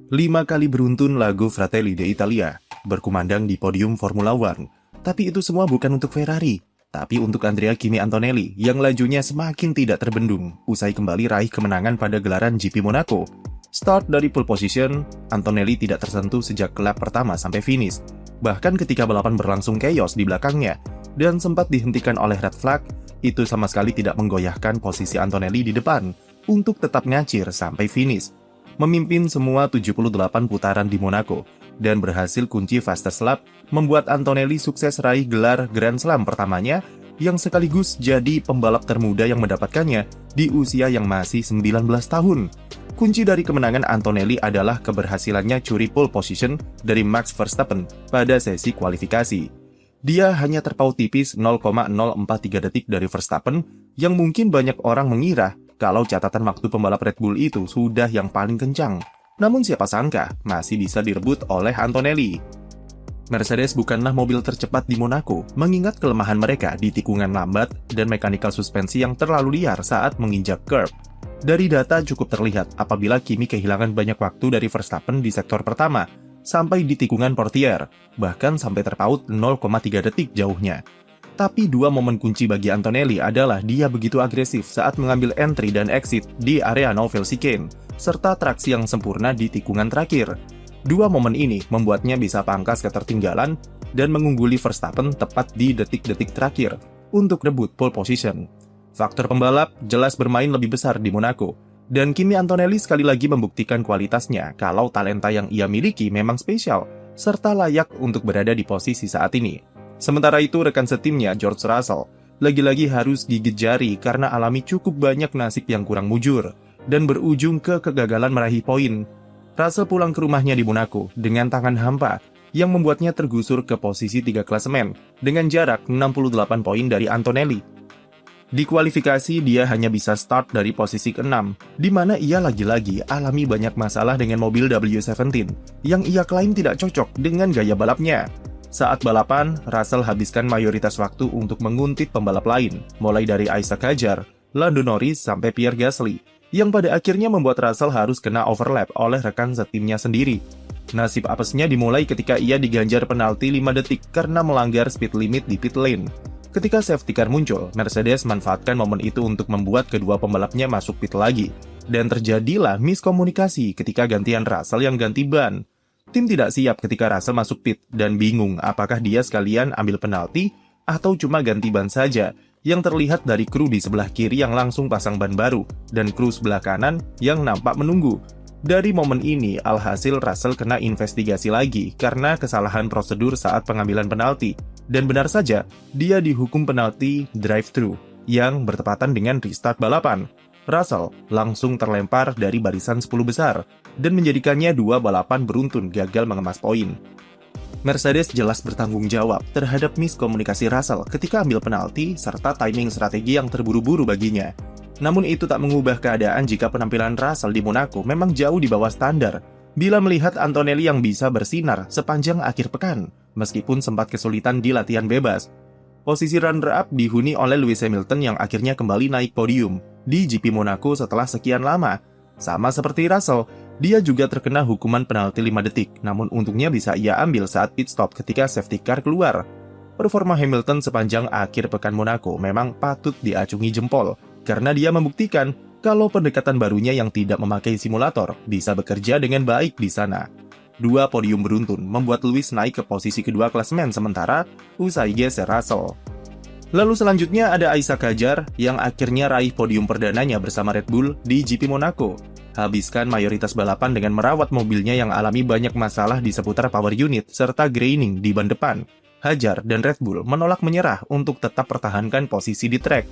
5 kali beruntun lagu Fratelli d'Italia berkumandang di podium Formula One. Tapi itu semua bukan untuk Ferrari, tapi untuk Andrea Kimi Antonelli yang lajunya semakin tidak terbendung usai kembali raih kemenangan pada gelaran GP Monaco. Start dari pole position, Antonelli tidak tersentuh sejak lap pertama sampai finish. Bahkan ketika balapan berlangsung chaos di belakangnya dan sempat dihentikan oleh red flag, itu sama sekali tidak menggoyahkan posisi Antonelli di depan untuk tetap ngacir sampai finish. Memimpin semua 78 putaran di Monaco dan berhasil kunci fastest lap membuat Antonelli sukses raih gelar Grand Slam pertamanya yang sekaligus jadi pembalap termuda yang mendapatkannya di usia yang masih 19 tahun. Kunci dari kemenangan Antonelli adalah keberhasilannya curi pole position dari Max Verstappen pada sesi kualifikasi. Dia hanya terpaut tipis 0,043 detik dari Verstappen yang mungkin banyak orang mengira kalau catatan waktu pembalap Red Bull itu sudah yang paling kencang. Namun siapa sangka masih bisa direbut oleh Antonelli. Mercedes bukanlah mobil tercepat di Monaco, mengingat kelemahan mereka di tikungan lambat dan mekanikal suspensi yang terlalu liar saat menginjak curb. Dari data cukup terlihat apabila Kimi kehilangan banyak waktu dari Verstappen di sektor pertama, sampai di tikungan Portier, bahkan sampai terpaut 0,3 detik jauhnya. Tapi dua momen kunci bagi Antonelli adalah dia begitu agresif saat mengambil entry dan exit di area novel chicane, serta traksi yang sempurna di tikungan terakhir. Dua momen ini membuatnya bisa pangkas ketertinggalan dan mengungguli Verstappen tepat di detik-detik terakhir untuk rebut pole position. Faktor pembalap jelas bermain lebih besar di Monaco, dan Kimi Antonelli sekali lagi membuktikan kualitasnya kalau talenta yang ia miliki memang spesial, serta layak untuk berada di posisi saat ini. Sementara itu, rekan setimnya George Russell lagi-lagi harus gigit jari karena alami cukup banyak nasib yang kurang mujur dan berujung ke kegagalan meraih poin. Russell pulang ke rumahnya di Monaco dengan tangan hampa yang membuatnya tergusur ke posisi 3 klasemen dengan jarak 68 poin dari Antonelli. Di kualifikasi, dia hanya bisa start dari posisi ke-6, di mana ia lagi-lagi alami banyak masalah dengan mobil W17 yang ia klaim tidak cocok dengan gaya balapnya. Saat balapan, Russell habiskan mayoritas waktu untuk menguntit pembalap lain, mulai dari Isaac Hadjar, Lando Norris, sampai Pierre Gasly, yang pada akhirnya membuat Russell harus kena overlap oleh rekan setimnya sendiri. Nasib apesnya dimulai ketika ia diganjar penalti 5 detik karena melanggar speed limit di pit lane. Ketika safety car muncul, Mercedes manfaatkan momen itu untuk membuat kedua pembalapnya masuk pit lagi, dan terjadilah miskomunikasi ketika gantian Russell yang ganti ban. Tim tidak siap ketika Russell masuk pit dan bingung apakah dia sekalian ambil penalti atau cuma ganti ban saja, yang terlihat dari kru di sebelah kiri yang langsung pasang ban baru dan kru sebelah kanan yang nampak menunggu. Dari momen ini, alhasil Russell kena investigasi lagi karena kesalahan prosedur saat pengambilan penalti, dan benar saja dia dihukum penalti drive-thru yang bertepatan dengan restart balapan. Russell langsung terlempar dari barisan 10 besar dan menjadikannya 2 balapan beruntun gagal mengemas poin. Mercedes jelas bertanggung jawab terhadap miskomunikasi Russell ketika ambil penalti serta timing strategi yang terburu-buru baginya. Namun itu tak mengubah keadaan jika penampilan Russell di Monaco memang jauh di bawah standar bila melihat Antonelli yang bisa bersinar sepanjang akhir pekan, meskipun sempat kesulitan di latihan bebas. Posisi runner-up dihuni oleh Lewis Hamilton yang akhirnya kembali naik podium di GP Monaco setelah sekian lama. Sama seperti Russell, dia juga terkena hukuman penalti 5 detik, namun untungnya bisa ia ambil saat pit stop ketika safety car keluar. Performa Hamilton sepanjang akhir pekan Monaco memang patut diacungi jempol, karena dia membuktikan kalau pendekatan barunya yang tidak memakai simulator bisa bekerja dengan baik di sana. 2 podium beruntun membuat Lewis naik ke posisi kedua klasemen sementara usai geser Russell. Lalu selanjutnya ada Isaac Hadjar yang akhirnya raih podium perdananya bersama Red Bull di GP Monaco. Habiskan mayoritas balapan dengan merawat mobilnya yang alami banyak masalah di seputar power unit serta graining di ban depan. Hadjar dan Red Bull menolak menyerah untuk tetap pertahankan posisi di track.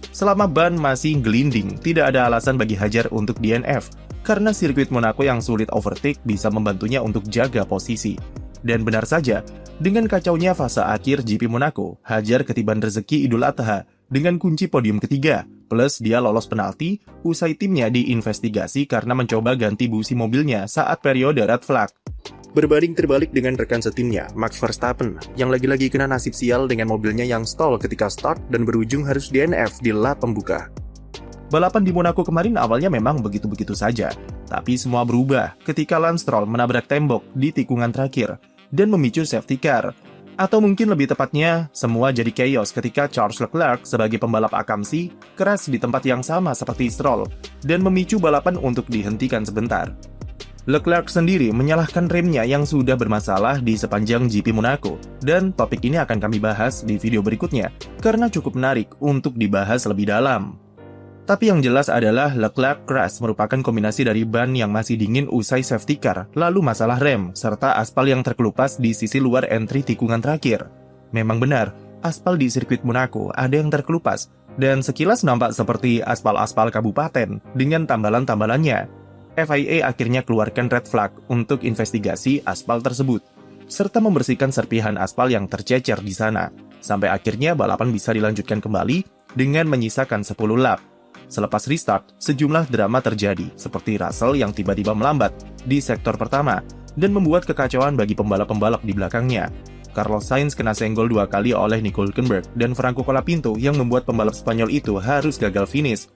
Selama ban masih gelinding, tidak ada alasan bagi Hadjar untuk DNF, karena sirkuit Monaco yang sulit overtake bisa membantunya untuk jaga posisi. Dan benar saja, dengan kacaunya fase akhir GP Monaco, Hadjar ketiban rezeki Idul Adha dengan kunci podium ketiga, plus dia lolos penalti usai timnya diinvestigasi karena mencoba ganti busi mobilnya saat periode red flag. Berbanding terbalik dengan rekan setimnya, Max Verstappen, yang lagi-lagi kena nasib sial dengan mobilnya yang stall ketika start dan berujung harus DNF di lap pembuka. Balapan di Monaco kemarin awalnya memang begitu-begitu saja, tapi semua berubah ketika Lance Stroll menabrak tembok di tikungan terakhir dan memicu safety car. Atau mungkin lebih tepatnya, semua jadi chaos ketika Charles Leclerc sebagai pembalap akamsi keras di tempat yang sama seperti Stroll dan memicu balapan untuk dihentikan sebentar. Leclerc sendiri menyalahkan remnya yang sudah bermasalah di sepanjang GP Monaco, dan topik ini akan kami bahas di video berikutnya karena cukup menarik untuk dibahas lebih dalam. Tapi yang jelas adalah Leclerc crash merupakan kombinasi dari ban yang masih dingin usai safety car, lalu masalah rem, serta aspal yang terkelupas di sisi luar entry tikungan terakhir. Memang benar, aspal di sirkuit Monaco ada yang terkelupas, dan sekilas nampak seperti aspal-aspal kabupaten dengan tambalan-tambalannya. FIA akhirnya keluarkan red flag untuk investigasi aspal tersebut, serta membersihkan serpihan aspal yang tercecer di sana, sampai akhirnya balapan bisa dilanjutkan kembali dengan menyisakan 10 lap. Selepas restart, sejumlah drama terjadi, seperti Russell yang tiba-tiba melambat di sektor pertama dan membuat kekacauan bagi pembalap-pembalap di belakangnya. Carlos Sainz kena senggol 2 kali oleh Nico Hülkenberg dan Franco Colapinto yang membuat pembalap Spanyol itu harus gagal finish.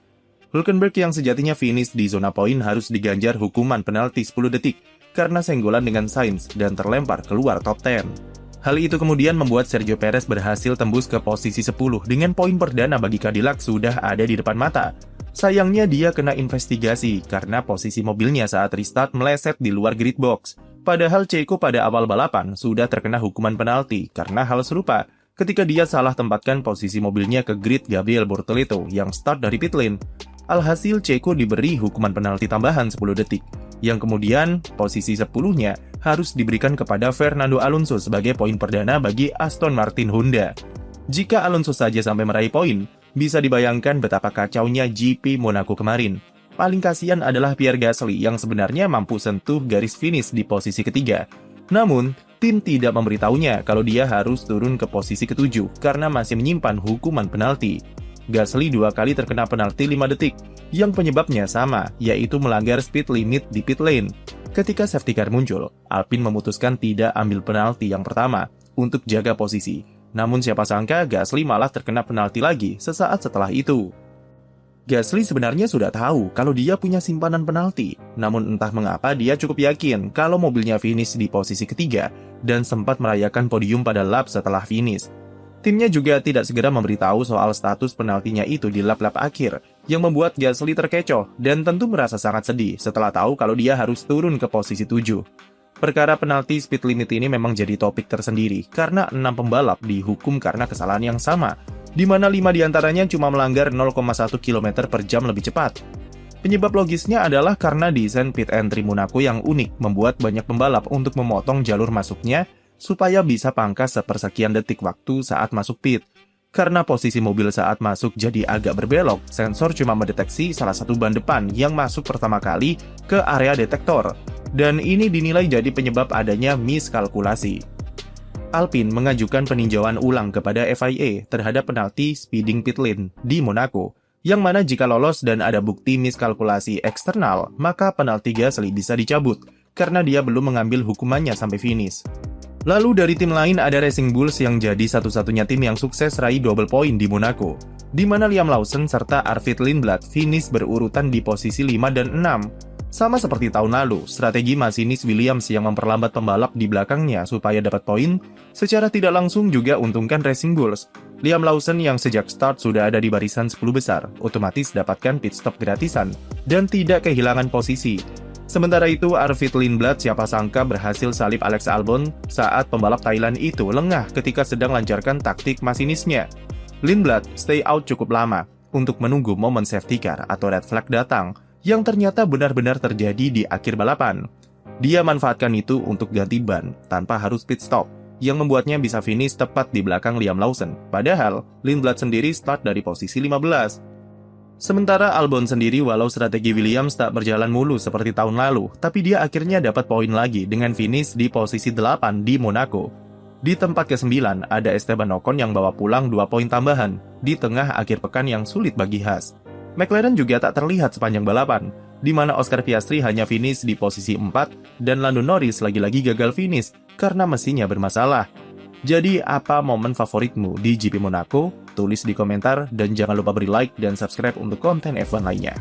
Hülkenberg yang sejatinya finish di zona poin harus diganjar hukuman penalti 10 detik karena senggolan dengan Sainz dan terlempar keluar top 10. Hal itu kemudian membuat Sergio Perez berhasil tembus ke posisi 10 dengan poin perdana bagi Cadillac sudah ada di depan mata. Sayangnya dia kena investigasi karena posisi mobilnya saat restart meleset di luar grid box. Padahal Checo pada awal balapan sudah terkena hukuman penalti karena hal serupa ketika dia salah tempatkan posisi mobilnya ke grid Gabriel Bortoleto yang start dari pit lane. Alhasil Checo diberi hukuman penalti tambahan 10 detik, yang kemudian posisi 10-nya harus diberikan kepada Fernando Alonso sebagai poin perdana bagi Aston Martin Honda. Jika Alonso saja sampai meraih poin, bisa dibayangkan betapa kacaunya GP Monaco kemarin. Paling kasihan adalah Pierre Gasly yang sebenarnya mampu sentuh garis finish di posisi ketiga. Namun, tim tidak memberitahunya kalau dia harus turun ke posisi ketujuh karena masih menyimpan hukuman penalti. Gasly 2 kali terkena penalti 5 detik, yang penyebabnya sama, yaitu melanggar speed limit di pit lane. Ketika safety car muncul, Alpine memutuskan tidak ambil penalti yang pertama untuk jaga posisi. Namun siapa sangka Gasly malah terkena penalti lagi sesaat setelah itu. Gasly sebenarnya sudah tahu kalau dia punya simpanan penalti, namun entah mengapa dia cukup yakin kalau mobilnya finish di posisi ketiga dan sempat merayakan podium pada lap setelah finish. Timnya juga tidak segera memberitahu soal status penaltinya itu di lap-lap akhir, yang membuat Gasly terkecoh dan tentu merasa sangat sedih setelah tahu kalau dia harus turun ke posisi 7. Perkara penalti speed limit ini memang jadi topik tersendiri karena 6 pembalap dihukum karena kesalahan yang sama, di mana 5 diantaranya cuma melanggar 0,1 km per jam lebih cepat. Penyebab logisnya adalah karena desain pit entry Monaco yang unik membuat banyak pembalap untuk memotong jalur masuknya supaya bisa pangkas sepersekian detik waktu saat masuk pit. Karena posisi mobil saat masuk jadi agak berbelok, sensor cuma mendeteksi salah satu ban depan yang masuk pertama kali ke area detektor. Dan ini dinilai jadi penyebab adanya miskalkulasi. Alpine mengajukan peninjauan ulang kepada FIA terhadap penalti speeding pit lane di Monaco, yang mana jika lolos dan ada bukti miskalkulasi eksternal, maka penalti Gasly bisa dicabut karena dia belum mengambil hukumannya sampai finish. Lalu dari tim lain ada Racing Bulls yang jadi satu-satunya tim yang sukses raih double point di Monaco, di mana Liam Lawson serta Arvid Lindblad finish berurutan di posisi 5 dan 6. Sama seperti tahun lalu, strategi masinis Williams yang memperlambat pembalap di belakangnya supaya dapat poin, secara tidak langsung juga untungkan Racing Bulls. Liam Lawson yang sejak start sudah ada di barisan 10 besar, otomatis dapatkan pit stop gratisan, dan tidak kehilangan posisi. Sementara itu, Arvid Lindblad siapa sangka berhasil salib Alex Albon saat pembalap Thailand itu lengah ketika sedang lancarkan taktik masinisnya. Lindblad stay out cukup lama untuk menunggu momen safety car atau red flag datang, yang ternyata benar-benar terjadi di akhir balapan. Dia manfaatkan itu untuk ganti ban tanpa harus pit stop, yang membuatnya bisa finish tepat di belakang Liam Lawson. Padahal, Lindblad sendiri start dari posisi 15. Sementara Albon sendiri walau strategi Williams tak berjalan mulus seperti tahun lalu, tapi dia akhirnya dapat poin lagi dengan finish di posisi 8 di Monaco. Di tempat ke-9 ada Esteban Ocon yang bawa pulang 2 poin tambahan di tengah akhir pekan yang sulit bagi Haas. McLaren juga tak terlihat sepanjang balapan, di mana Oscar Piastri hanya finish di posisi 4 dan Lando Norris lagi-lagi gagal finish karena mesinnya bermasalah. Jadi apa momen favoritmu di GP Monaco? Tulis di komentar dan jangan lupa beri like dan subscribe untuk konten F1 lainnya.